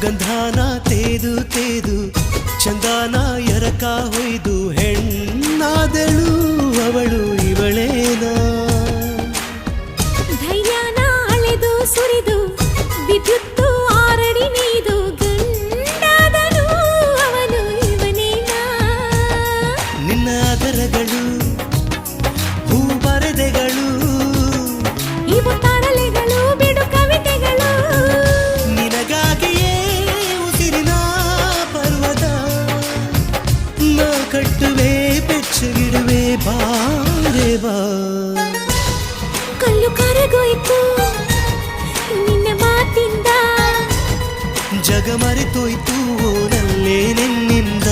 ಗಂಧಾನ ತೇದು ತೇದು ಚಂದಾನ ಎರಕ ಹೊಯ್ದು ಹೆಣ್ಣಾದಳು ಅವಳು ಇವಳೇನ ಧೈರ್ಯನ ಅಳೆದು ಸುರಿದು ವಿದ್ಯುತ್ತು ಆರಡಿ ನೀದು ಗಂಡಾದನು ಅವನು ಇವನೇನ ನಿನ್ನ ಅದರಗಳು ಹೂ ಬರೆದೆಗಳು ಇವು ತರಲೆಗಳು ಬಿಡು ಕವಿತೆಗಳು ನಿನಗಾಗಿಯೇ ಉಸಿರಿನ ಪರ್ವತ ನಾ ಕಟ್ಟುವೆ ಬೆಚ್ಚಗಿಡುವೆ ಬಾರೆ ಬಾ ಕಲ್ಲು ಕರಗೋಯ್ತು ನಿನ್ನ ಮಾತಿಂದ ಜಗ ಮರೆತೋಯ್ತು ನಲ್ಲೇ ನಿನ್ನಿಂದ